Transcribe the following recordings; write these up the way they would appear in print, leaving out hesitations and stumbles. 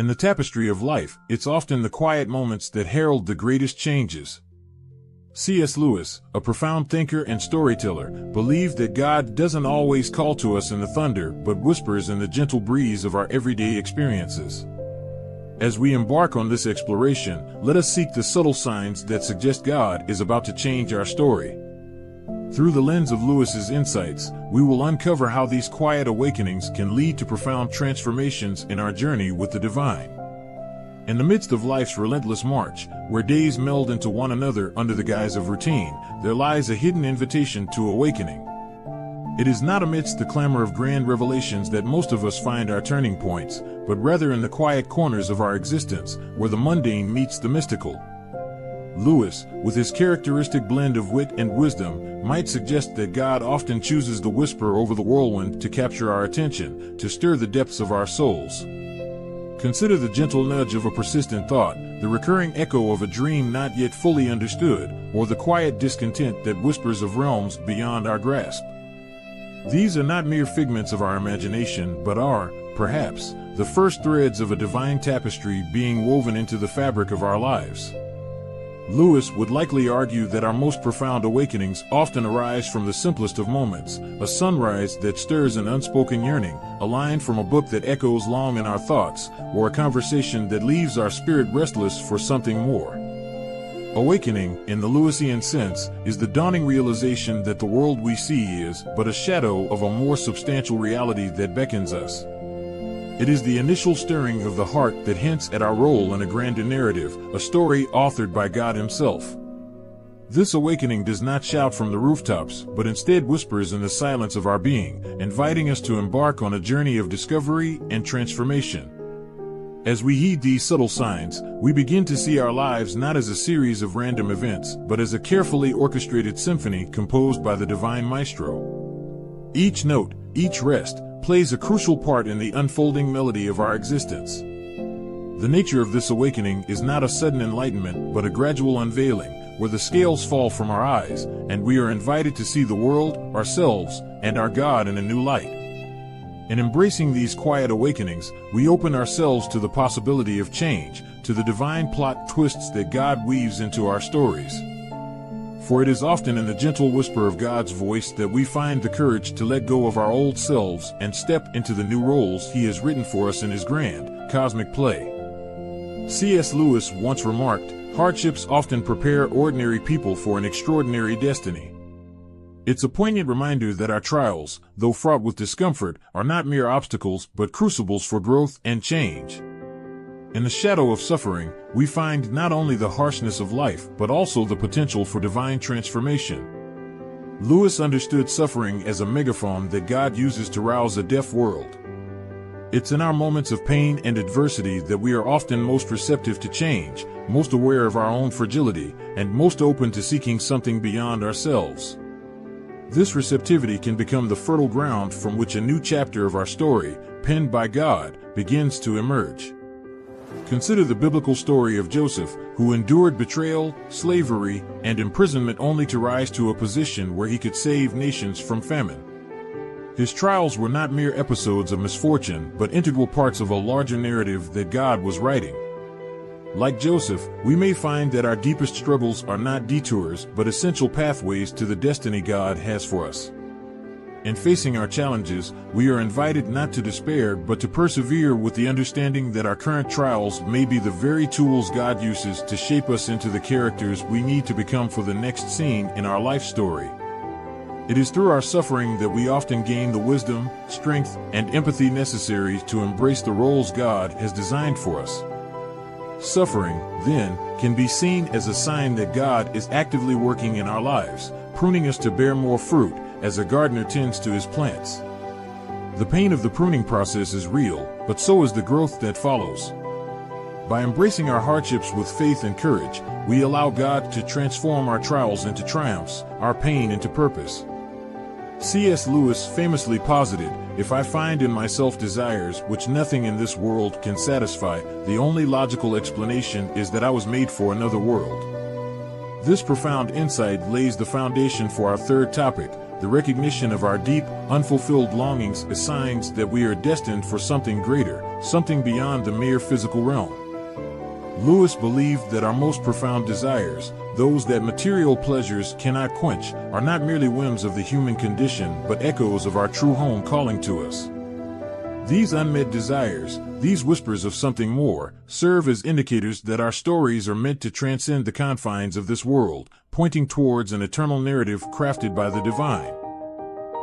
In the tapestry of life, it's often the quiet moments that herald the greatest changes. C.S. Lewis, a profound thinker and storyteller, believed that God doesn't always call to us in the thunder, but whispers in the gentle breeze of our everyday experiences. As we embark on this exploration, let us seek the subtle signs that suggest God is about to change our story. Through the lens of Lewis's insights, we will uncover how these quiet awakenings can lead to profound transformations in our journey with the divine. In the midst of life's relentless march, where days meld into one another under the guise of routine, there lies a hidden invitation to awakening. It is not amidst the clamor of grand revelations that most of us find our turning points, but rather in the quiet corners of our existence, where the mundane meets the mystical. Lewis, with his characteristic blend of wit and wisdom, might suggest that God often chooses the whisper over the whirlwind to capture our attention, to stir the depths of our souls. Consider the gentle nudge of a persistent thought, the recurring echo of a dream not yet fully understood, or the quiet discontent that whispers of realms beyond our grasp. These are not mere figments of our imagination, but are, perhaps, the first threads of a divine tapestry being woven into the fabric of our lives. Lewis would likely argue that our most profound awakenings often arise from the simplest of moments, a sunrise that stirs an unspoken yearning, a line from a book that echoes long in our thoughts, or a conversation that leaves our spirit restless for something more. Awakening, in the Lewisian sense, is the dawning realization that the world we see is but a shadow of a more substantial reality that beckons us. It is the initial stirring of the heart that hints at our role in a grander narrative, a story authored by God Himself. This awakening does not shout from the rooftops, but instead whispers in the silence of our being, inviting us to embark on a journey of discovery and transformation. As we heed these subtle signs, we begin to see our lives not as a series of random events, but as a carefully orchestrated symphony composed by the divine maestro. Each note, each rest, plays a crucial part in the unfolding melody of our existence. The nature of this awakening is not a sudden enlightenment, but a gradual unveiling, where the scales fall from our eyes, and we are invited to see the world, ourselves, and our God in a new light. In embracing these quiet awakenings, we open ourselves to the possibility of change, to the divine plot twists that God weaves into our stories. For it is often in the gentle whisper of God's voice that we find the courage to let go of our old selves and step into the new roles He has written for us in His grand, cosmic play. C.S. Lewis once remarked, "Hardships often prepare ordinary people for an extraordinary destiny." It's a poignant reminder that our trials, though fraught with discomfort, are not mere obstacles but crucibles for growth and change. In the shadow of suffering, we find not only the harshness of life, but also the potential for divine transformation. Lewis understood suffering as a megaphone that God uses to rouse a deaf world. It's in our moments of pain and adversity that we are often most receptive to change, most aware of our own fragility, and most open to seeking something beyond ourselves. This receptivity can become the fertile ground from which a new chapter of our story, penned by God, begins to emerge. Consider the biblical story of Joseph, who endured betrayal, slavery, and imprisonment only to rise to a position where he could save nations from famine. His trials were not mere episodes of misfortune, but integral parts of a larger narrative that God was writing. Like Joseph, we may find that our deepest struggles are not detours, but essential pathways to the destiny God has for us. In facing our challenges, we are invited not to despair but to persevere with the understanding that our current trials may be the very tools God uses to shape us into the characters we need to become for the next scene in our life story. It is through our suffering that we often gain the wisdom, strength, and empathy necessary to embrace the roles God has designed for us. Suffering, then, can be seen as a sign that God is actively working in our lives, pruning us to bear more fruit, as a gardener tends to his plants. The pain of the pruning process is real, but so is the growth that follows. By embracing our hardships with faith and courage, we allow God to transform our trials into triumphs, our pain into purpose. C.S. Lewis famously posited, "If I find in myself desires which nothing in this world can satisfy, the only logical explanation is that I was made for another world." This profound insight lays the foundation for our third topic, the recognition of our deep, unfulfilled longings as signs that we are destined for something greater, something beyond the mere physical realm. Lewis believed that our most profound desires, those that material pleasures cannot quench, are not merely whims of the human condition but echoes of our true home calling to us. These unmet desires, these whispers of something more, serve as indicators that our stories are meant to transcend the confines of this world, pointing towards an eternal narrative crafted by the divine.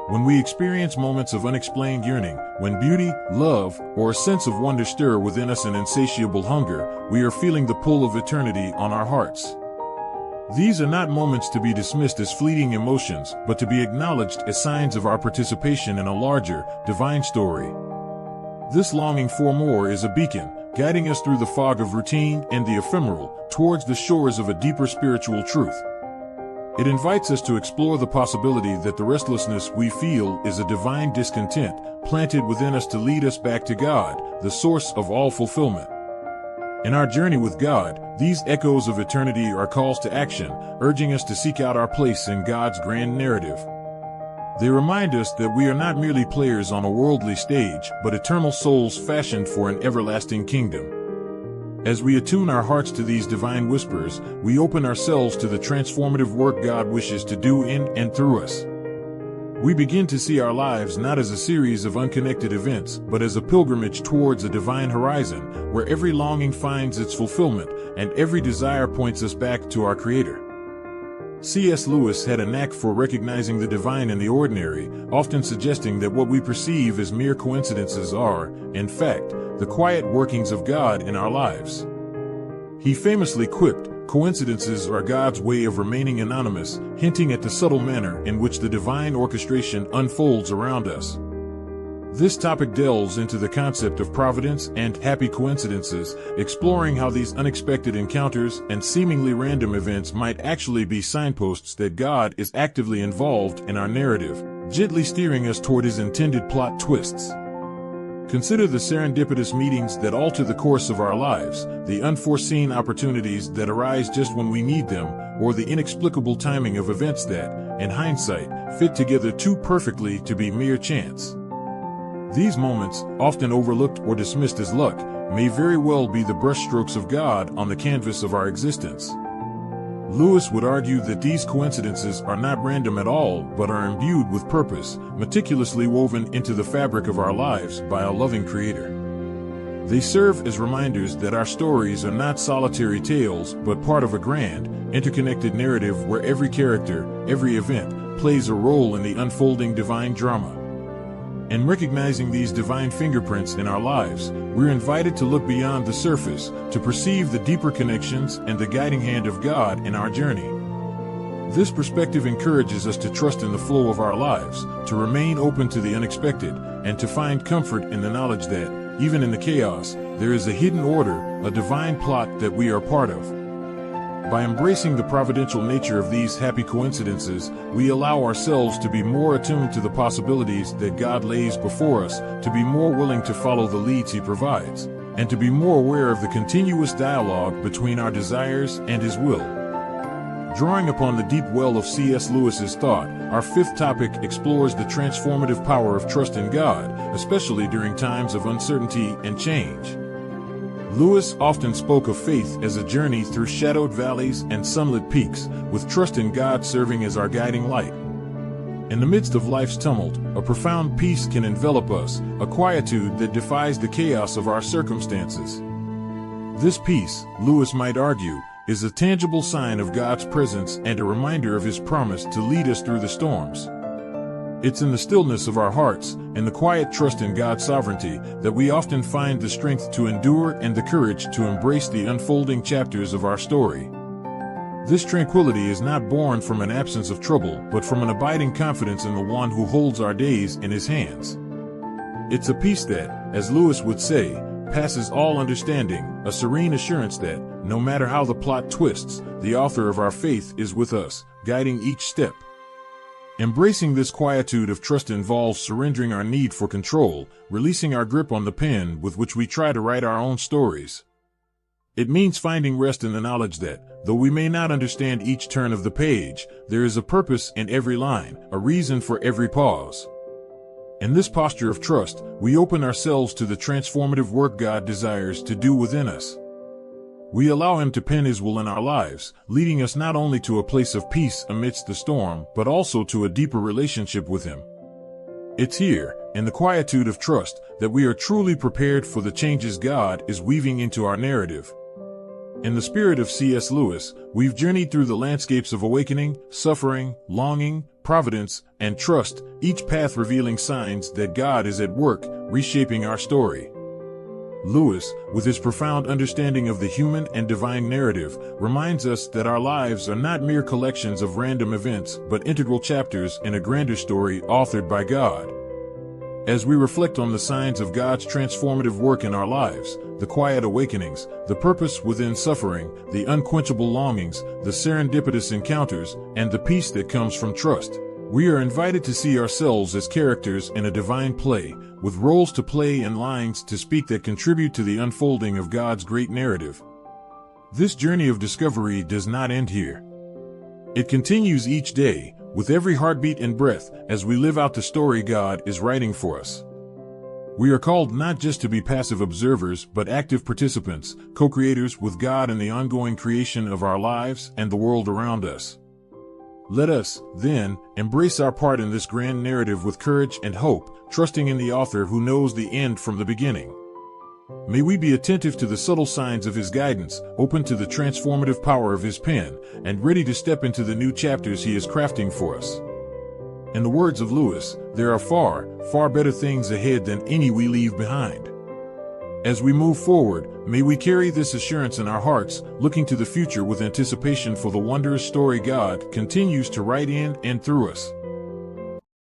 When we experience moments of unexplained yearning, when beauty, love, or a sense of wonder stir within us an insatiable hunger, we are feeling the pull of eternity on our hearts. These are not moments to be dismissed as fleeting emotions, but to be acknowledged as signs of our participation in a larger, divine story. This longing for more is a beacon, guiding us through the fog of routine and the ephemeral, towards the shores of a deeper spiritual truth. It invites us to explore the possibility that the restlessness we feel is a divine discontent, planted within us to lead us back to God, the source of all fulfillment. In our journey with God, these echoes of eternity are calls to action, urging us to seek out our place in God's grand narrative. They remind us that we are not merely players on a worldly stage, but eternal souls fashioned for an everlasting kingdom. As we attune our hearts to these divine whispers, we open ourselves to the transformative work God wishes to do in and through us. We begin to see our lives not as a series of unconnected events, but as a pilgrimage towards a divine horizon, where every longing finds its fulfillment, and every desire points us back to our Creator. C.S. Lewis had a knack for recognizing the divine in the ordinary, often suggesting that what we perceive as mere coincidences are, in fact, the quiet workings of God in our lives. He famously quipped, "Coincidences are God's way of remaining anonymous," hinting at the subtle manner in which the divine orchestration unfolds around us. This topic delves into the concept of providence and happy coincidences, exploring how these unexpected encounters and seemingly random events might actually be signposts that God is actively involved in our narrative, gently steering us toward His intended plot twists. Consider the serendipitous meetings that alter the course of our lives, the unforeseen opportunities that arise just when we need them, or the inexplicable timing of events that, in hindsight, fit together too perfectly to be mere chance. These moments, often overlooked or dismissed as luck, may very well be the brushstrokes of God on the canvas of our existence. Lewis would argue that these coincidences are not random at all, but are imbued with purpose, meticulously woven into the fabric of our lives by a loving Creator. They serve as reminders that our stories are not solitary tales, but part of a grand, interconnected narrative where every character, every event, plays a role in the unfolding divine drama. In recognizing these divine fingerprints in our lives, we're invited to look beyond the surface, to perceive the deeper connections and the guiding hand of God in our journey. This perspective encourages us to trust in the flow of our lives, to remain open to the unexpected, and to find comfort in the knowledge that, even in the chaos, there is a hidden order, a divine plot that we are part of. By embracing the providential nature of these happy coincidences, we allow ourselves to be more attuned to the possibilities that God lays before us, to be more willing to follow the leads He provides, and to be more aware of the continuous dialogue between our desires and His will. Drawing upon the deep well of C.S. Lewis's thought, our fifth topic explores the transformative power of trust in God, especially during times of uncertainty and change. Lewis often spoke of faith as a journey through shadowed valleys and sunlit peaks, with trust in God serving as our guiding light. In the midst of life's tumult, a profound peace can envelop us, a quietude that defies the chaos of our circumstances. This peace, Lewis might argue, is a tangible sign of God's presence and a reminder of His promise to lead us through the storms. It's in the stillness of our hearts and the quiet trust in God's sovereignty that we often find the strength to endure and the courage to embrace the unfolding chapters of our story. This tranquility is not born from an absence of trouble, but from an abiding confidence in the One who holds our days in His hands. It's a peace that, as Lewis would say, passes all understanding, a serene assurance that, no matter how the plot twists, the author of our faith is with us, guiding each step. Embracing this quietude of trust involves surrendering our need for control, releasing our grip on the pen with which we try to write our own stories. It means finding rest in the knowledge that, though we may not understand each turn of the page, there is a purpose in every line, a reason for every pause. In this posture of trust, we open ourselves to the transformative work God desires to do within us. We allow Him to pen His will in our lives, leading us not only to a place of peace amidst the storm, but also to a deeper relationship with Him. It's here, in the quietude of trust, that we are truly prepared for the changes God is weaving into our narrative. In the spirit of C.S. Lewis, we've journeyed through the landscapes of awakening, suffering, longing, providence, and trust, each path revealing signs that God is at work, reshaping our story. Lewis, with his profound understanding of the human and divine narrative, reminds us that our lives are not mere collections of random events, but integral chapters in a grander story authored by God. As we reflect on the signs of God's transformative work in our lives, the quiet awakenings, the purpose within suffering, the unquenchable longings, the serendipitous encounters, and the peace that comes from trust, we are invited to see ourselves as characters in a divine play, with roles to play and lines to speak that contribute to the unfolding of God's great narrative. This journey of discovery does not end here. It continues each day, with every heartbeat and breath, as we live out the story God is writing for us. We are called not just to be passive observers, but active participants, co-creators with God in the ongoing creation of our lives and the world around us. Let us, then, embrace our part in this grand narrative with courage and hope, trusting in the author who knows the end from the beginning. May we be attentive to the subtle signs of His guidance, open to the transformative power of His pen, and ready to step into the new chapters He is crafting for us. In the words of Lewis, there are far, far better things ahead than any we leave behind. As we move forward, may we carry this assurance in our hearts, looking to the future with anticipation for the wondrous story God continues to write in and through us.